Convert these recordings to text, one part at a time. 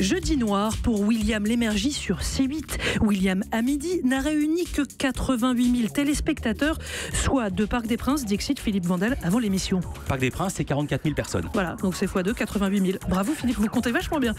Jeudi noir pour William Lémergie sur C8. William à midi n'a réuni que 88 000 téléspectateurs, soit de Parc des Princes, Dixit Philippe Vandel avant l'émission. Parc des Princes, c'est 44 000 personnes. Voilà, donc c'est x2, 88 000. Bravo Philippe, vous comptez vachement bien.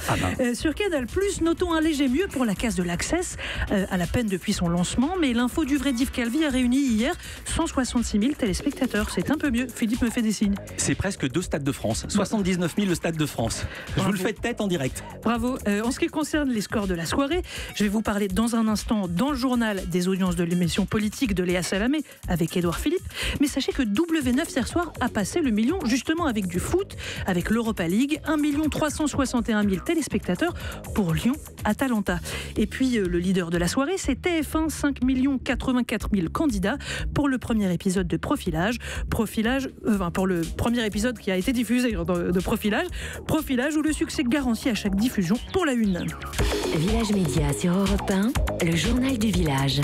Sur Canal+, notons un léger mieux pour la case de l'Access, à la peine depuis son lancement, mais l'info du vrai Div Calvi a réuni hier 166 000 téléspectateurs. C'est un peu mieux. Philippe me fait des signes. C'est presque 2 stades de France. 79 000 le stade de France. Je vous le fais de tête en direct. Bravo. En ce qui concerne les scores de la soirée, je vais vous parler dans un instant dans le journal des audiences de l'émission politique de Léa Salamé avec Édouard Philippe. Mais sachez que W9 hier soir a passé le million justement avec du foot, avec l'Europa League, 1 361 000 téléspectateurs pour Lyon-Atalanta. Et puis le leader de la soirée, c'est TF1, 5 084 000 candidats pour le premier épisode de Profilage. Pour le premier épisode qui a été diffusé de Profilage où le succès garanti à chaque diffusion pour la une. Village Média sur Europe 1, le journal du village.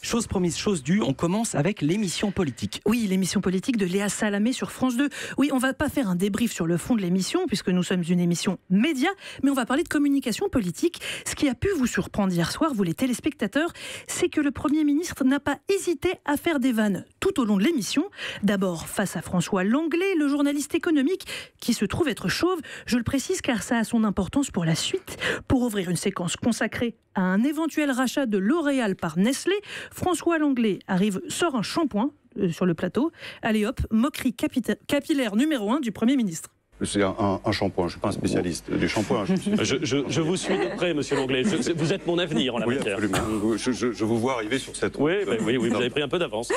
Chose promise, chose due, on commence avec l'émission politique. Oui, l'émission politique de Léa Salamé sur France 2. Oui, on va pas faire un débrief sur le fond de l'émission, puisque nous sommes une émission média, mais on va parler de communication politique. Ce qui a pu vous surprendre hier soir, vous les téléspectateurs, c'est que le Premier ministre n'a pas hésité à faire des vannes tout au long de l'émission. D'abord, face à François Langlais, le journaliste économique, qui se trouve être chauve. Je le précise car ça a son importance pour la suite. Pour ouvrir une séquence consacrée à un éventuel rachat de L'Oréal par Nestlé, François Langlais sort un shampoing sur le plateau. Allez hop, moquerie capillaire numéro 1 du Premier ministre. C'est un shampoing, je ne suis pas un spécialiste du shampoing. Je vous suis de près, monsieur Langlais. Vous êtes mon avenir en la matière. Absolument. Je vous vois arriver sur cette route. Oui, vous avez pris un peu d'avance.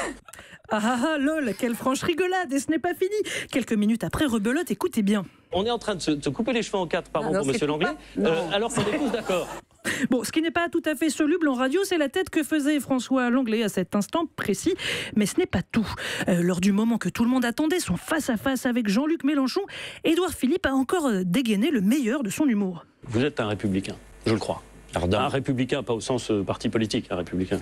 Lol, quelle franche rigolade, et ce n'est pas fini. Quelques minutes après, rebelote, écoutez bien. On est en train de se couper les cheveux en quatre, pardon, pour monsieur Langlais, alors qu'on est tous d'accord. Bon, ce qui n'est pas tout à fait soluble en radio, c'est la tête que faisait François Langlais à cet instant précis. Mais ce n'est pas tout. Lors du moment que tout le monde attendait, son face-à-face avec Jean-Luc Mélenchon, Édouard Philippe a encore dégainé le meilleur de son humour. Vous êtes un républicain, je le crois. Un républicain, pas au sens parti politique, un républicain.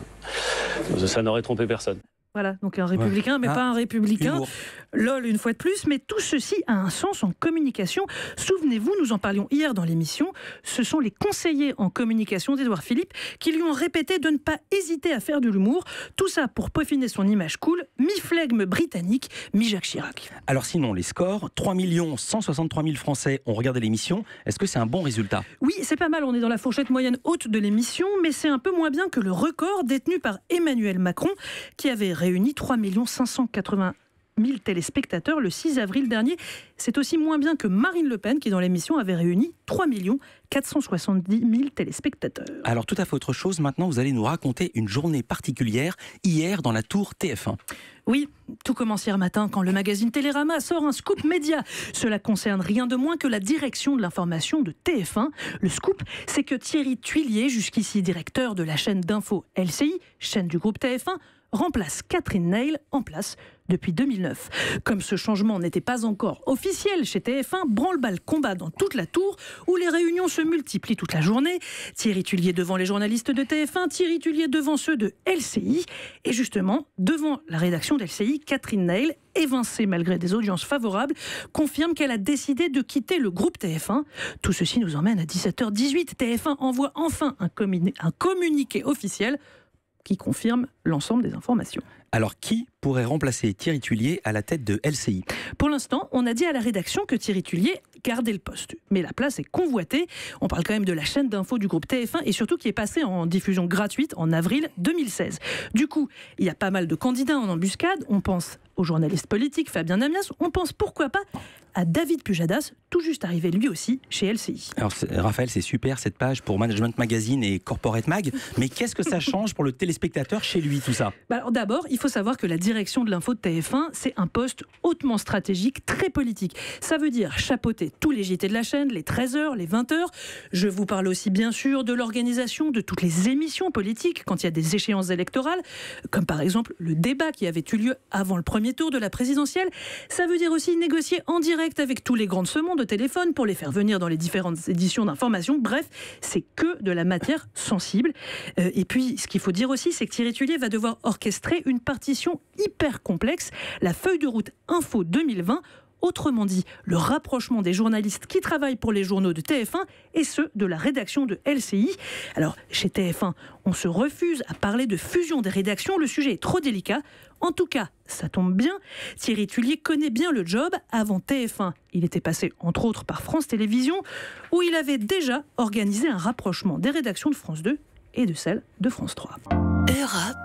Ça n'aurait trompé personne. Voilà, donc un républicain, mais pas un républicain. Humour. Lol, une fois de plus, mais tout ceci a un sens en communication. Souvenez-vous, nous en parlions hier dans l'émission, ce sont les conseillers en communication d'Édouard Philippe qui lui ont répété de ne pas hésiter à faire de l'humour. Tout ça pour peaufiner son image cool, mi-flegme britannique, mi-Jacques Chirac. Alors sinon, les scores, 3 163 000 Français ont regardé l'émission. Est-ce que c'est un bon résultat ? Oui, c'est pas mal, on est dans la fourchette moyenne haute de l'émission, mais c'est un peu moins bien que le record détenu par Emmanuel Macron, qui avait réuni 3 580 000 téléspectateurs le 6 avril dernier. C'est aussi moins bien que Marine Le Pen qui dans l'émission avait réuni 3 470 000 téléspectateurs. Alors tout à fait autre chose, maintenant vous allez nous raconter une journée particulière hier dans la tour TF1. Oui, tout commence hier matin quand le magazine Télérama sort un scoop média. Cela concerne rien de moins que la direction de l'information de TF1. Le scoop, c'est que Thierry Tuillier, jusqu'ici directeur de la chaîne d'info LCI, chaîne du groupe TF1, remplace Catherine Neil en place depuis 2009. Comme ce changement n'était pas encore officiel chez TF1, branle-balle combat dans toute la tour où les réunions se multiplient toute la journée. Thierry Tuillier devant les journalistes de TF1, Thierry Tuillier devant ceux de LCI. Et justement, devant la rédaction d'LCI, Catherine Neil, évincée malgré des audiences favorables, confirme qu'elle a décidé de quitter le groupe TF1. Tout ceci nous emmène à 17h18. TF1 envoie enfin un communiqué officiel qui confirme l'ensemble des informations. Alors, qui pourrait remplacer Thierry Tuillier à la tête de LCI ? Pour l'instant, on a dit à la rédaction que Thierry Tuillier gardait le poste. Mais la place est convoitée. On parle quand même de la chaîne d'info du groupe TF1 et surtout qui est passée en diffusion gratuite en avril 2016. Du coup, il y a pas mal de candidats en embuscade. On pense au journaliste politique Fabien Amias. On pense pourquoi pas à David Pujadas, tout juste arrivé lui aussi chez LCI. Alors Raphaël, c'est super cette page pour Management Magazine et Corporate Mag, mais qu'est-ce que ça change pour le téléspectateur chez lui tout ça ? Alors d'abord, il faut savoir que la direction de l'info de TF1, c'est un poste hautement stratégique, très politique. Ça veut dire chapeauter tous les JT de la chaîne, les 13h, les 20h. Je vous parle aussi bien sûr de l'organisation de toutes les émissions politiques quand il y a des échéances électorales, comme par exemple le débat qui avait eu lieu avant le premier tour de la présidentielle. Ça veut dire aussi négocier en direct avec tous les grands de ce monde au téléphone pour les faire venir dans les différentes éditions d'information. Bref, c'est que de la matière sensible. Et puis, ce qu'il faut dire aussi, c'est que Thierry Tuillier va devoir orchestrer une partition hyper complexe, la feuille de route Info 2020, autrement dit le rapprochement des journalistes qui travaillent pour les journaux de TF1 et ceux de la rédaction de LCI. Alors, chez TF1, on se refuse à parler de fusion des rédactions, le sujet est trop délicat. En tout cas, ça tombe bien, Thierry Tuilier connaît bien le job. Avant TF1, il était passé entre autres par France Télévisions, où il avait déjà organisé un rapprochement des rédactions de France 2 et de celles de France 3. Europe